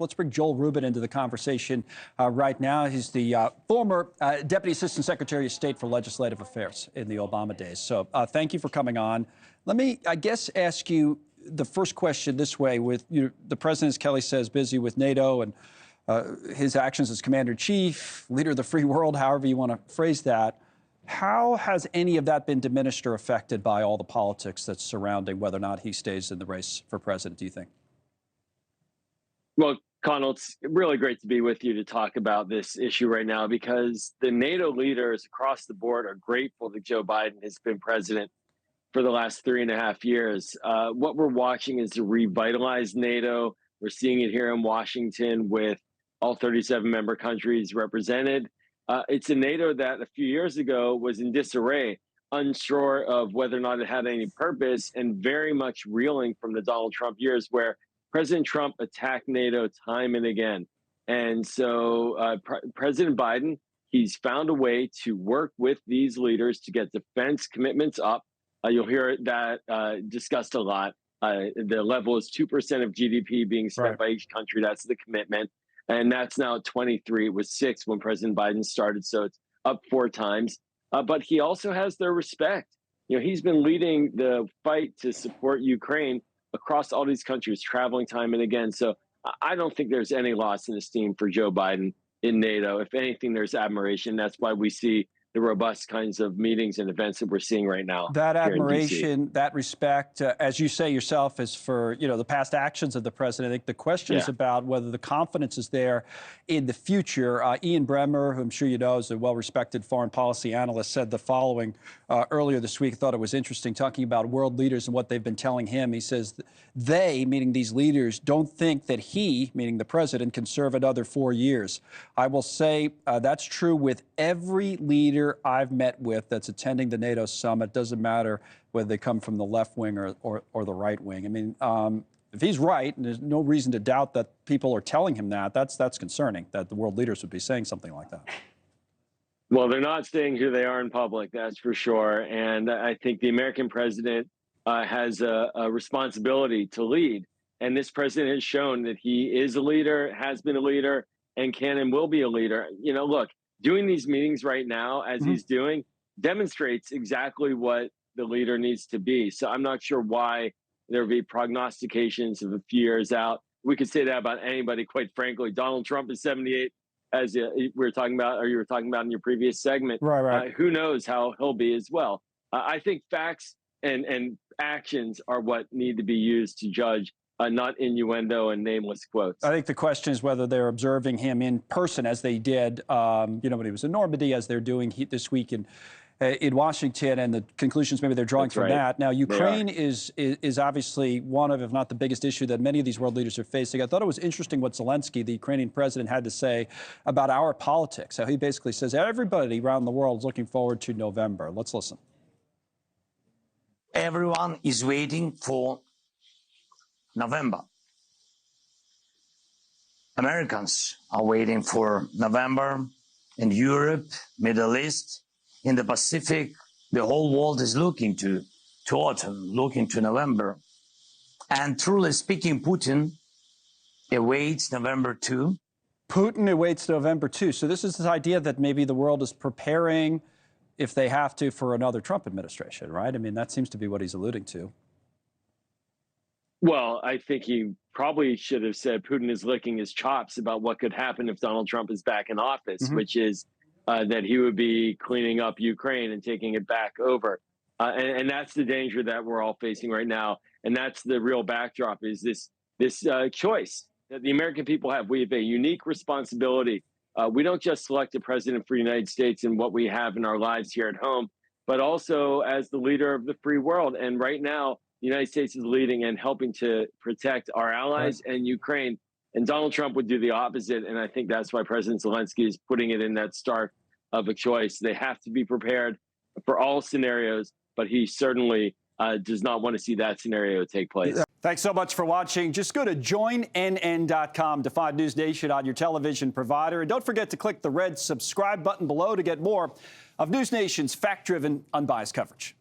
Let's bring Joel Rubin into the conversation right now. He's the former Deputy Assistant Secretary of State for Legislative Affairs in the Obama days. So thank you for coming on. Let me, I guess, ask you the first question this way. With the president, as Kelly says, busy with NATO and his actions as Commander-in-Chief, leader of the free world, however you want to phrase that. How has any of that been diminished or affected by all the politics that's surrounding whether or not he stays in the race for president, do you think? Well, Connell, it's really great to be with you to talk about this issue right now, because the NATO leaders across the board are grateful that Joe Biden has been president for the last 3.5 years. What we're watching is a revitalized NATO. We're seeing it here in Washington with all 37 member countries represented. It's a NATO that a few years ago was in disarray, unsure of whether or not it had any purpose, and very much reeling from the Donald Trump years where President Trump attacked NATO time and again. And so President Biden, he's found a way to work with these leaders to get defense commitments up. You'll hear that discussed a lot. The level is 2% of GDP being spent by each country. That's the commitment. And that's now at 23. It was 6 when President Biden started, so it's up 4 times. But he also has their respect. You know, he's been leading the fight to support Ukraine across all these countries, traveling time and again. So I don't think there's any loss in esteem for Joe Biden in NATO. If anything, there's admiration. That's why we see the robust kinds of meetings and events that we're seeing right now. That admiration, that respect, as you say yourself, is for the past actions of the president. I think the question is about whether the confidence is there in the future. Ian Bremmer, who I'm sure you know is a well-respected foreign policy analyst, said the following earlier this week. I thought it was interesting, talking about world leaders and what they've been telling him. He says they, meaning these leaders, don't think that he, meaning the president, can serve another 4 years. I will say that's true with every leader I've met with that's attending the NATO summit. Doesn't matter whether they come from the left wing or the right wing. I mean, if he's right, and there's no reason to doubt that people are telling him that, that's concerning, that the world leaders would be saying something like that. Well, they're not saying who they are in public, that's for sure. And I think the American president has a responsibility to lead. And this president has shown that he is a leader, has been a leader, and can and will be a leader. You know, look, doing these meetings right now, as he's doing, demonstrates exactly what the leader needs to be. So I'm not sure why there would be prognostications of a few years out. We could say that about anybody, quite frankly. Donald Trump is 78, as we were talking about, or you were talking about in your previous segment. Right. Who knows how he'll be as well. I think facts and actions are what need to be used to judge, not innuendo and nameless quotes. I think the question is whether they're observing him in person, as they did, when he was in Normandy, as they're doing this week in Washington, and the conclusions maybe they're drawing from that. Now, Ukraine is obviously one of, if not the biggest issue that many of these world leaders are facing. I thought it was interesting what Zelensky, the Ukrainian president, had to say about our politics. How he basically says everybody around the world is looking forward to November. Let's listen. Everyone is waiting for November. Americans are waiting for November. In Europe, Middle East, in the Pacific, the whole world is looking to autumn, looking to November. And truly speaking, Putin awaits November 2. Putin awaits November 2. So this is this idea that maybe the world is preparing, if they have to, for another Trump administration, right? I mean, that seems to be what he's alluding to. Well, I think he probably should have said Putin is licking his chops about what could happen if Donald Trump is back in office, which is that he would be cleaning up Ukraine and taking it back over. And that's the danger that we're all facing right now. And that's the real backdrop, is this choice that the American people have. We have a unique responsibility. We don't just select a president for the United States and what we have in our lives here at home, but also as the leader of the free world. And right now, the United States is leading and helping to protect our allies and Ukraine. And Donald Trump would do the opposite. And I think that's why President Zelensky is putting it in that start of a choice. They have to be prepared for all scenarios, but he certainly does not want to see that scenario take place. Thanks so much for watching. Just go to joinnn.com to find News Nation on your television provider. And don't forget to click the red subscribe button below to get more of News Nation's fact-driven, unbiased coverage.